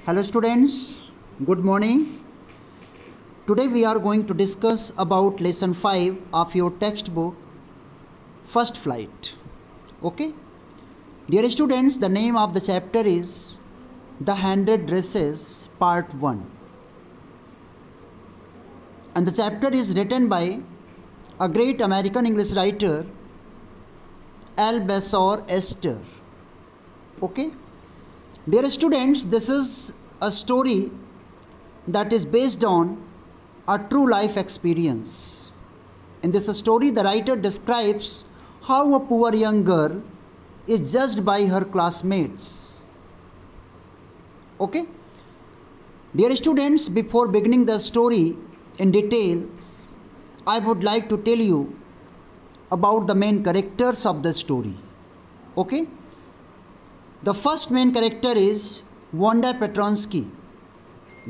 Hello students, good morning. Today we are going to discuss about lesson 5 of your textbook First Flight. Okay? Dear students, the name of the chapter is The 100 Dresses Part 1. And the chapter is written by a great American English writer, Albasor Esther. Okay? Dear students, this is a story that is based on a true life experience. In this story, the writer describes how a poor young girl is judged by her classmates. Okay? Dear students, before beginning the story in details, I would like to tell you about the main characters of the story. Okay? The first main character is Wanda Petronsky.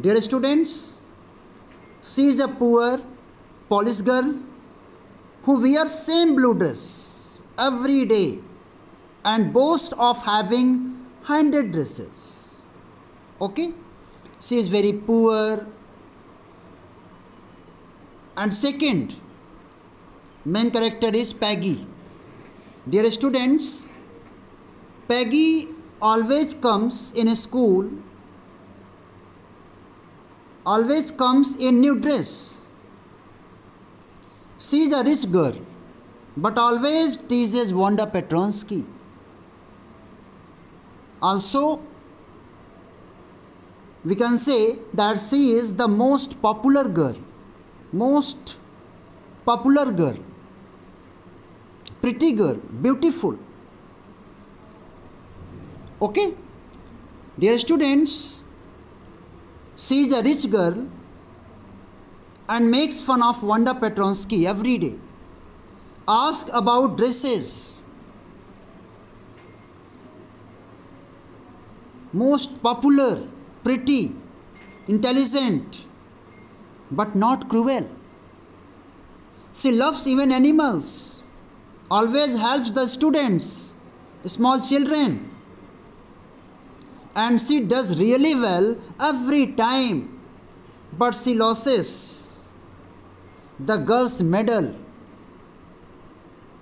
Dear students, she is a poor Polish girl who wears same blue dress every day and boasts of having 100 dresses. Okay? She is very poor. And second main character is Peggy. Dear students, Peggy always comes in school, always comes in new dress. She is a rich girl, but always teases Wanda Petronsky. Also, we can say that she is the most popular girl, pretty girl, beautiful. Okay? Dear students, she is a rich girl and makes fun of Wanda Petronsky every day. Ask about dresses. Most popular, pretty, intelligent, but not cruel. She loves even animals. Always helps the students, small children. And she does really well every time, but she loses the girl's medal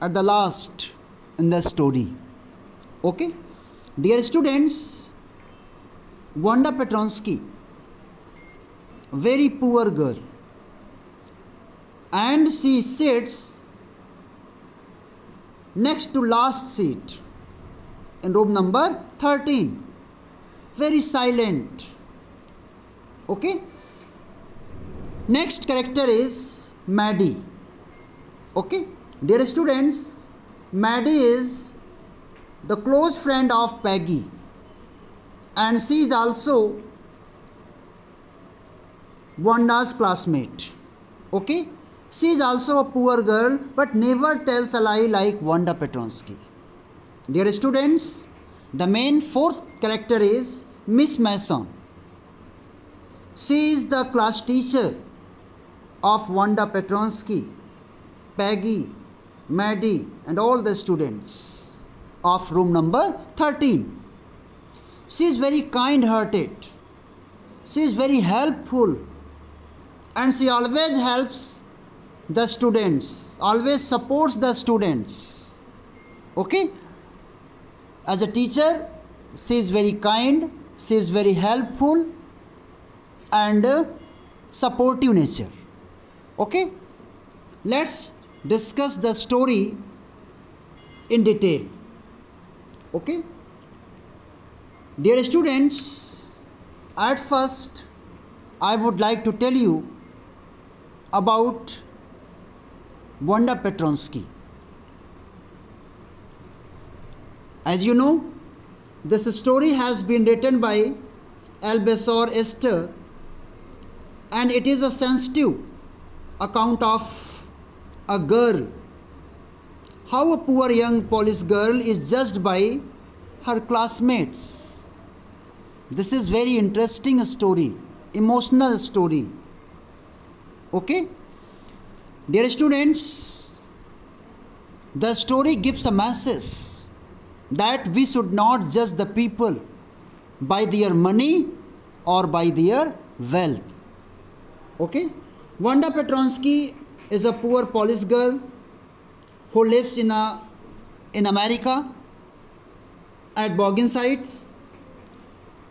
at the last in the story. Okay? Dear students, Wanda Petronsky, very poor girl, and she sits next to last seat in room number 13. Very silent. Okay? Next character is Maddie. Okay? Dear students, Maddie is the close friend of Peggy, and she is also Wanda's classmate. Okay? She is also a poor girl but never tells a lie like Wanda Petronsky. Dear students, the main fourth character is Miss Mason. She is the class teacher of Wanda Petronsky, Peggy, Maddie, and all the students of room number 13. She is very kind-hearted. She is very helpful, and she always helps the students, always supports the students. Okay? As a teacher, she is very kind, she is very helpful and supportive nature. Okay? Let's discuss the story in detail. Okay? Dear students, at first I would like to tell you about Wanda Petronsky. As you know, this story has been written by Albasor Esther, and it is a sensitive account of a girl, how a poor young Polish girl is judged by her classmates. This is very interesting story, emotional story. Okay? Dear students, the story gives a message that we should not judge the people by their money or by their wealth. Okay? Wanda Petronsky is a poor Polish girl who lives in America at Boggensites,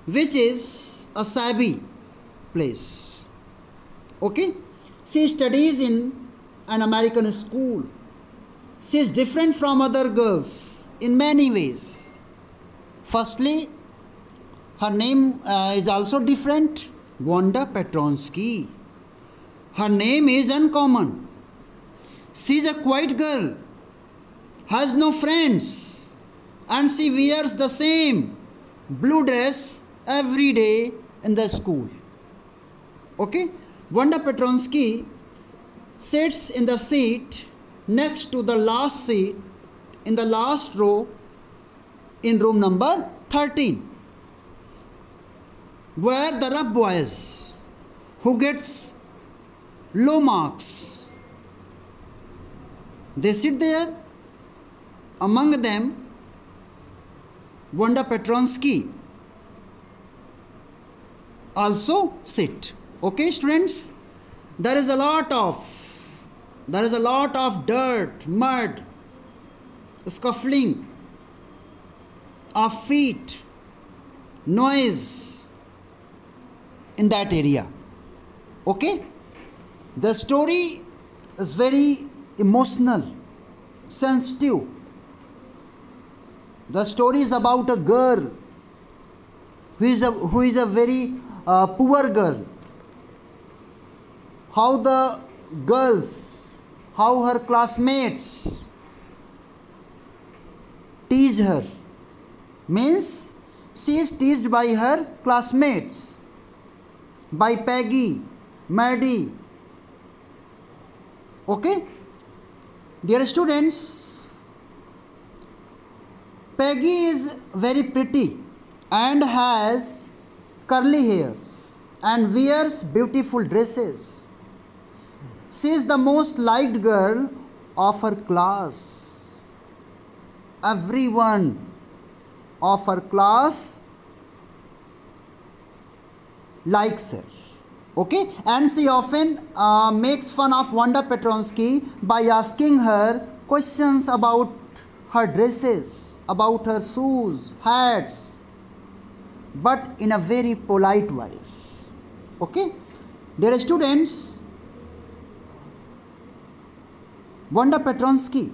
which is a shabby place. Okay? She studies in an American school. She is different from other girls in many ways. Firstly, her name is also different, Wanda Petronsky. Her name is uncommon. She is a quiet girl, has no friends, and she wears the same blue dress every day in the school. Okay? Wanda Petronsky sits in the seat next to the last seat in the last row in room number 13, where the rough boys who gets low marks, they sit there. Among them, Wanda Petronsky also sit. Okay, students, there is a lot of dirt, mud, scuffling of feet, noise in that area. Okay? The story is very emotional, sensitive. The story is about a girl who is a very poor girl. How the girls, how her classmates tease her. Means she is teased by her classmates, by Peggy, Maddie. Okay? Dear students, Peggy is very pretty and has curly hairs and wears beautiful dresses. She is the most liked girl of her class. Everyone of her class likes her. Okay? And she often makes fun of Wanda Petronsky by asking her questions about her dresses, about her shoes, hats, but in a very polite voice. Okay? Dear students, Wanda Petronsky,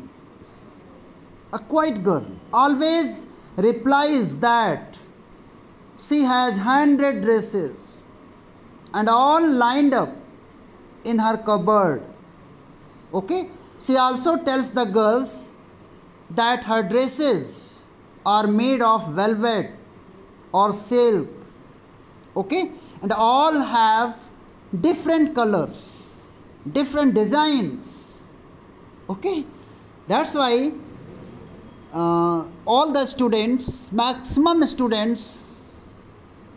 a quiet girl, always replies that she has 100 dresses and all lined up in her cupboard. Okay? She also tells the girls that her dresses are made of velvet or silk. Okay? And all have different colors, different designs. Okay? That's why all the students, maximum students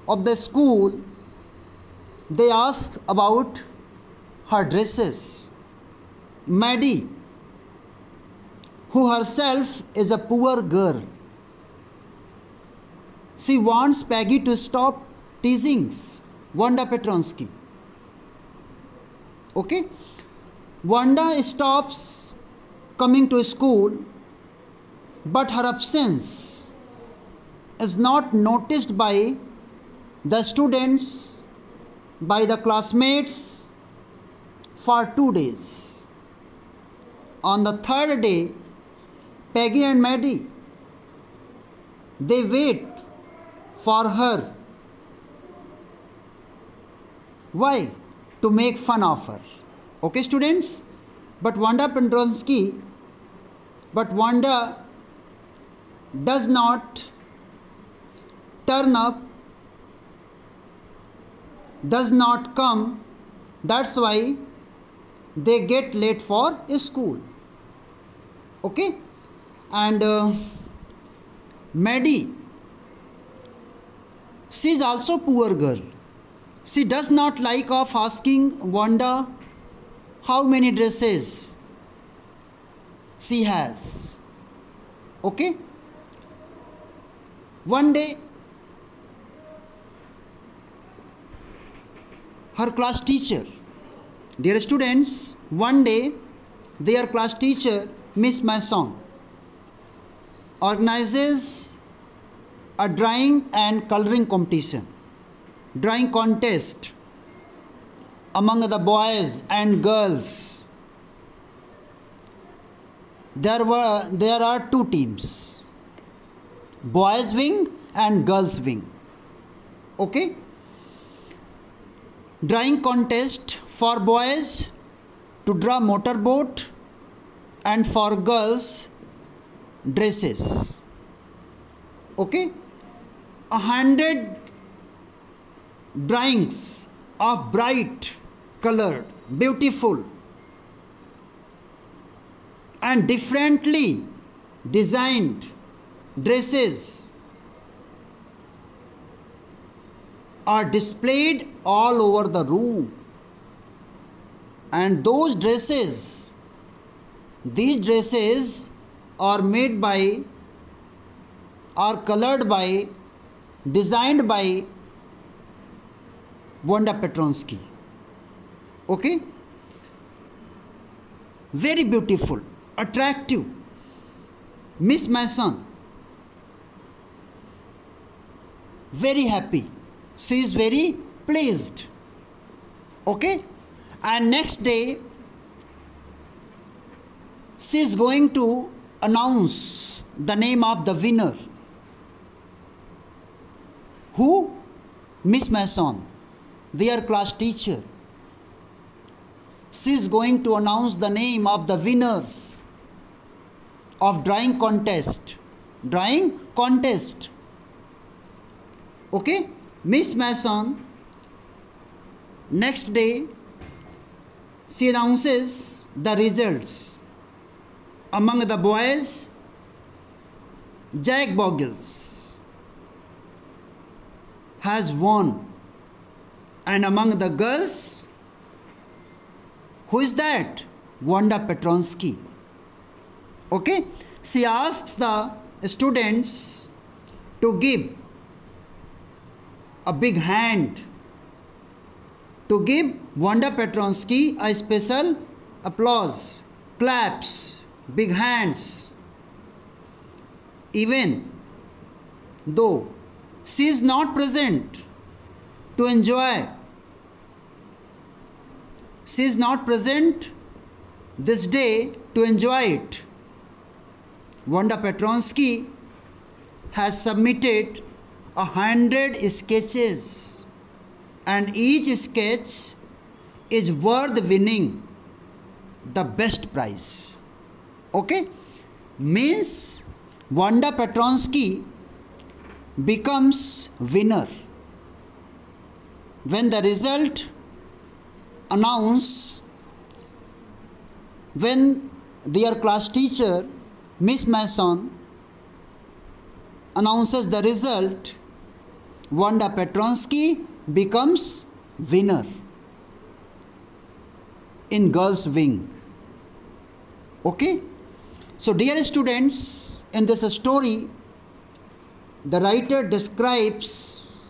of the school, they asked about her dresses. Maddie, who herself is a poor girl, she wants Peggy to stop teasing Wanda Petronsky. Okay? Wanda stops coming to school, but her absence is not noticed by the students, by the classmates for 2 days. On the third day, Peggy and Maddie, they wait for her. Why? To make fun of her. Okay, students? But Wanda does not turn up, does not come. That's why they get late for school. Okay? And Maddie, she is also poor girl. She does not like of asking Wanda how many dresses she has. Okay? One day, her class teacher. Dear students, one day their class teacher, Miss Masson, organizes a drawing and coloring competition, drawing contest among the boys and girls. There are two teams, boys wing and girls wing. Okay? Drawing contest for boys to draw motorboat and for girls dresses. Okay? 100 drawings of bright colored, beautiful and differently designed dresses are displayed all over the room. And these dresses are made by, are colored by, designed by Wanda Petronsky. Okay? Very beautiful, attractive. Miss Masson, very happy. She is very pleased. Okay? And next day, she is going to announce the name of the winner. Who? Miss Masson, their class teacher. She is going to announce the name of the winners of drawing contest. Drawing contest. Okay? Miss Masson, next day, she announces the results. Among the boys, Jack Boggles has won. And among the girls, who is that? Wanda Petronsky. Okay? She asks the students to give a big hand, to give Wanda Petronsky a special applause, claps, big hands. Even though she is not present to enjoy, she is not present this day to enjoy it. Wanda Petronsky has submitted 100 sketches, and each sketch is worth winning the best prize. Okay? Means Wanda Petronsky becomes winner when the result announced, when their class teacher Miss Masson announces the result, Wanda Petronsky becomes winner in girls wing. Okay? So dear students, in this story, the writer describes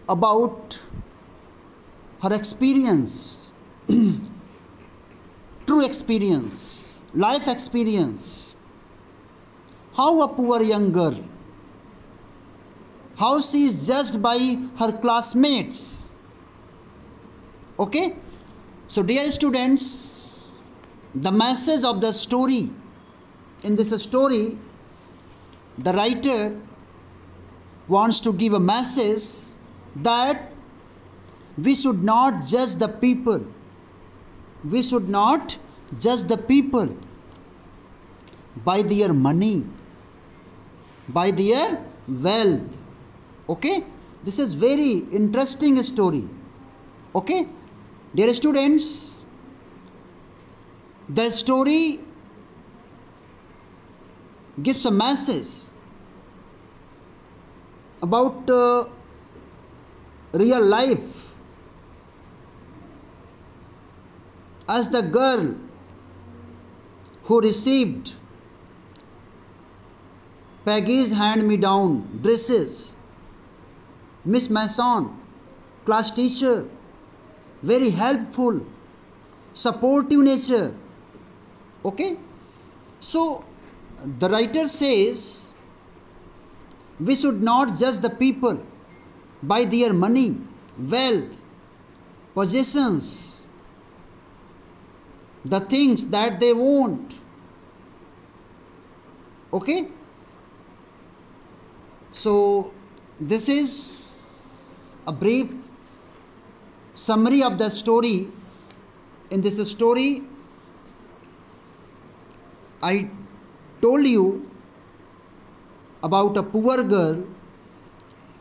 about her experience, true experience, life experience. How a poor young girl, how she is judged by her classmates. Okay? So dear students, the message of the story, in this story, the writer wants to give a message that we should not judge the people. We should not judge the people by their money, by their wealth. Okay? This is very interesting story. Okay? Dear students, the story gives a message about real life. As the girl who received Peggy's hand-me-down dresses, Miss Masson, class teacher, very helpful, supportive nature. Okay, so the writer says we should not judge the people by their money, wealth, possessions, the things that they want. Okay, so this is a brief summary of the story. In this story, I told you about a poor girl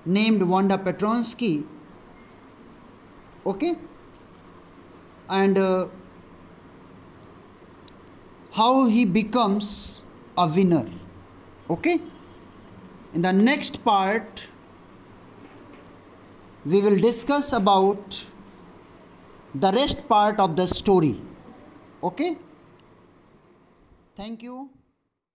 named Wanda Petronsky. Okay, and how he becomes a winner. Okay, in the next part we will discuss about the rest part of the story. Okay, thank you.